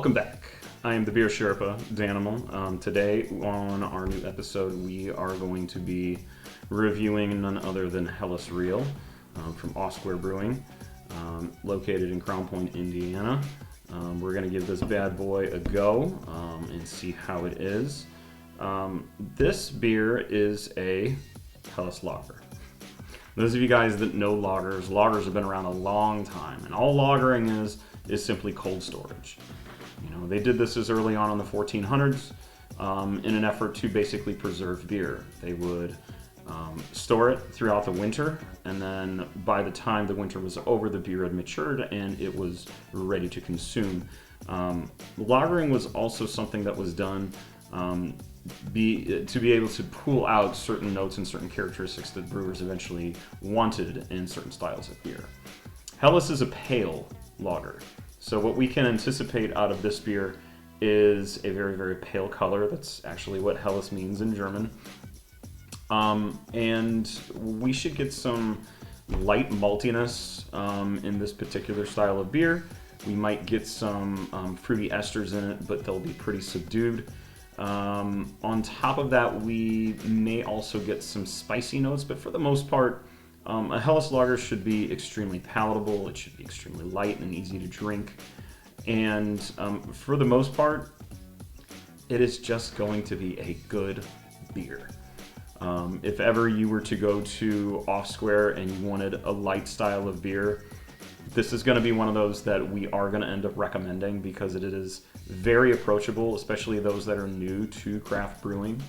Welcome back. I am the Beer Sherpa, Danimal. Today on our new episode, we are going to be reviewing none other than Helles Real from Off Square Brewing, located in Crown Point, Indiana. We're going to give this bad boy a go and see how it is. This beer is a Helles lager. Those of you guys that know lagers have been around a long time, and all lagering is simply cold storage. You know, they did this as early on in the 1400s in an effort to basically preserve beer. They would store it throughout the winter, and then by the time the winter was over, the beer had matured and it was ready to consume. Lagering was also something that was done to be able to pull out certain notes and certain characteristics that brewers eventually wanted in certain styles of beer. Helles is a pale lager. So what we can anticipate out of this beer is a very, very pale color. That's actually what Helles means in German. And we should get some light maltiness in this particular style of beer. We might get some fruity esters in it, but they'll be pretty subdued. On top of that, we may also get some spicy notes, but for the most part, a Helles lager should be extremely palatable. It should be extremely light and easy to drink. And for the most part, it is just going to be a good beer. If ever you were to go to Off Square and you wanted a light style of beer, this is going to be one of those that we are going to end up recommending because it is very approachable, especially those that are new to craft brewing.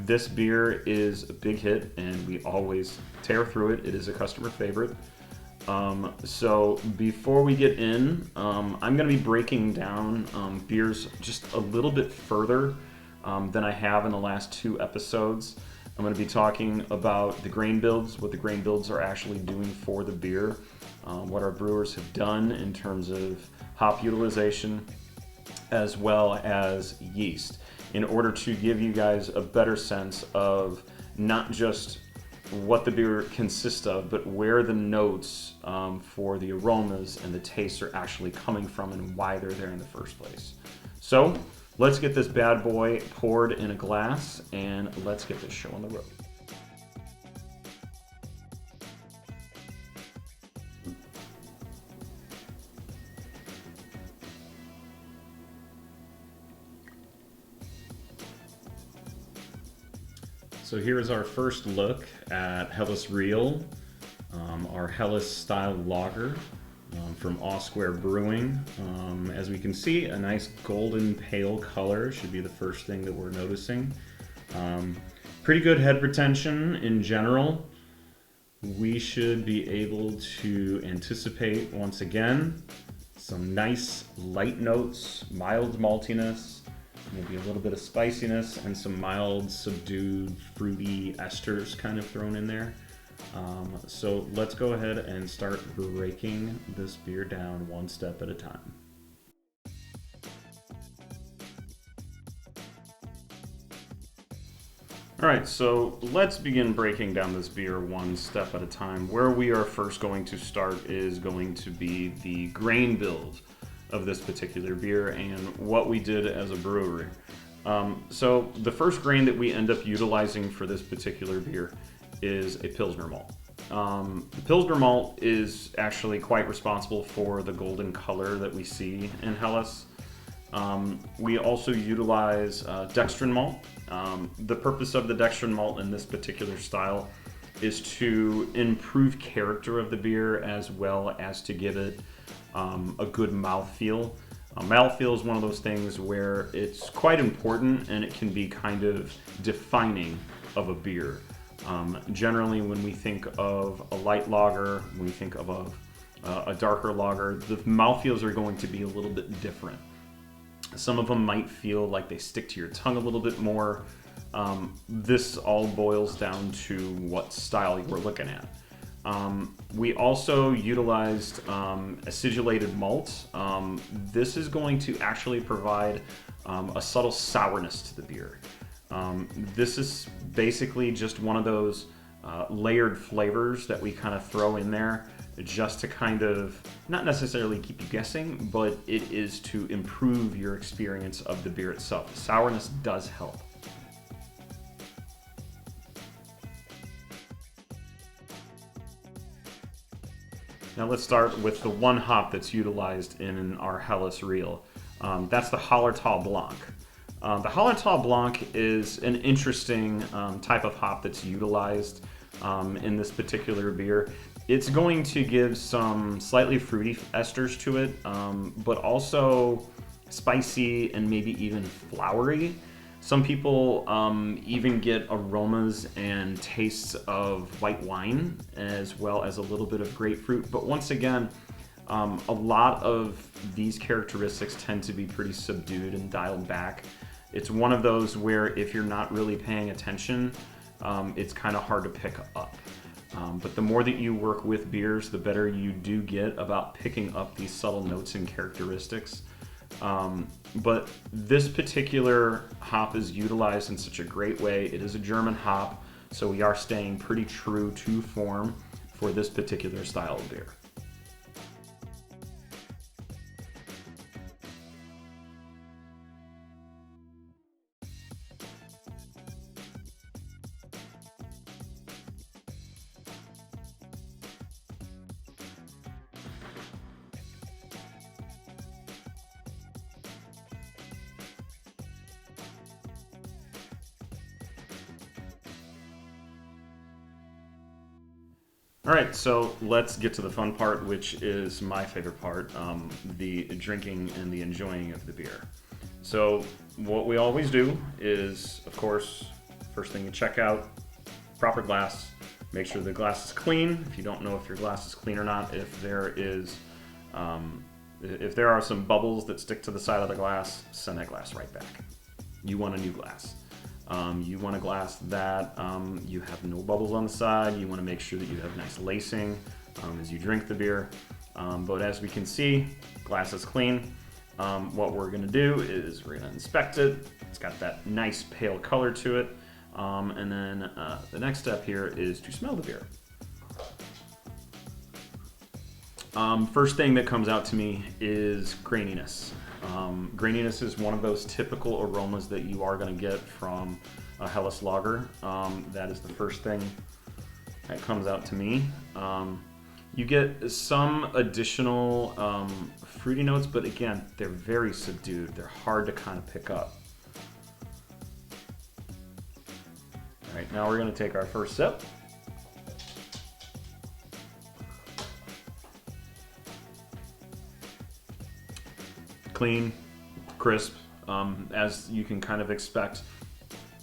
This beer is a big hit and we always tear through it. It is a customer favorite. So before we get in, I'm going to be breaking down beers just a little bit further than I have in the last two episodes. I'm going to be talking about the grain builds, what the grain builds are actually doing for the beer, what our brewers have done in terms of hop utilization, as well as yeast, in order to give you guys a better sense of not just what the beer consists of, but where the notes for the aromas and the tastes are actually coming from and why they're there in the first place. So let's get this bad boy poured in a glass and let's get this show on the road. So here's our first look at Helles Real, our Helles style lager from Off Square Brewing. As we can see, a nice golden pale color should be the first thing that we're noticing. Pretty good head retention in general. We should be able to anticipate, once again, some nice light notes, mild maltiness, maybe a little bit of spiciness, and some mild, subdued, fruity esters kind of thrown in there. So let's go ahead and start breaking this beer down one step at a time. All right, so let's begin breaking down this beer one step at a time. Where we are first going to start is going to be the grain build of this particular beer and what we did as a brewery. So the first grain that we end up utilizing for this particular beer is a Pilsner malt. The Pilsner malt is actually quite responsible for the golden color that we see in Helles. We also utilize dextrin malt. The purpose of the dextrin malt in this particular style is to improve character of the beer as well as to give it a good mouthfeel. Mouthfeel is one of those things where it's quite important and it can be kind of defining of a beer. Generally, when we think of a light lager, when we think of a darker lager, the mouthfeels are going to be a little bit different. Some of them might feel like they stick to your tongue a little bit more. This all boils down to what style you're looking at. We also utilized acidulated malt. This is going to actually provide a subtle sourness to the beer. This is basically just one of those layered flavors that we kind of throw in there just to kind of, not necessarily keep you guessing, but it is to improve your experience of the beer itself. The sourness does help. Now let's start with the one hop that's utilized in our Helles reel. That's the Hallertau Blanc. The Hallertau Blanc is an interesting type of hop that's utilized in this particular beer. It's going to give some slightly fruity esters to it, but also spicy and maybe even flowery. Some people even get aromas and tastes of white wine, as well as a little bit of grapefruit. But once again, a lot of these characteristics tend to be pretty subdued and dialed back. It's one of those where if you're not really paying attention, it's kind of hard to pick up. But the more that you work with beers, the better you do get about picking up these subtle notes and characteristics. But this particular hop is utilized in such a great way. It is a German hop, so we are staying pretty true to form for this particular style of beer. All right, so let's get to the fun part, which is my favorite part, the drinking and the enjoying of the beer. So what we always do is, of course, first thing you check out, proper glass. Make sure the glass is clean. If you don't know if your glass is clean or not, if there are some bubbles that stick to the side of the glass, send that glass right back. You want a new glass. You want a glass that you have no bubbles on the side. You want to make sure that you have nice lacing as you drink the beer. But as we can see, glass is clean. What we're going to do is we're going to inspect it. It's got that nice pale color to it. And then the next step here is to smell the beer. First thing that comes out to me is graininess. Graininess is one of those typical aromas that you are going to get from a Helles lager. That is the first thing that comes out to me. You get some additional fruity notes, but again, they're very subdued. They're hard to kind of pick up. All right, now we're going to take our first sip. Clean, crisp, as you can kind of expect.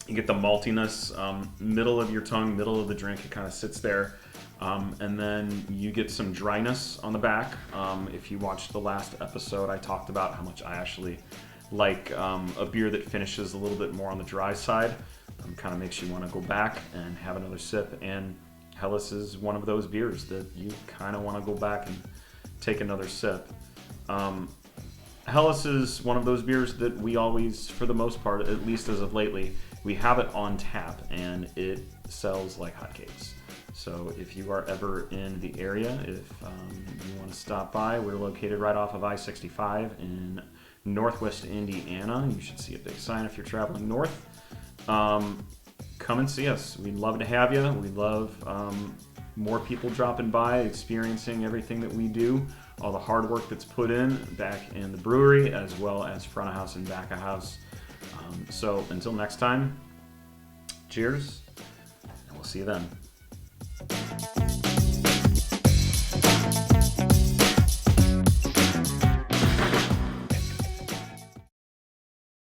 You get the maltiness, middle of your tongue, middle of the drink, it kind of sits there. And then you get some dryness on the back. If you watched the last episode, I talked about how much I actually like a beer that finishes a little bit more on the dry side. Kind of makes you want to go back and have another sip. And Helles is one of those beers that you kind of want to go back and take another sip. Helles is one of those beers that we always, for the most part, at least as of lately, we have it on tap and it sells like hotcakes. So if you are ever in the area, if you want to stop by, we're located right off of I-65 in Northwest Indiana. You should see a big sign if you're traveling north. Come and see us. We'd love to have you. We'd love more people dropping by, experiencing everything that we do, all the hard work that's put in back in the brewery, as well as front of house and back of house. So until next time, cheers, and we'll see you then.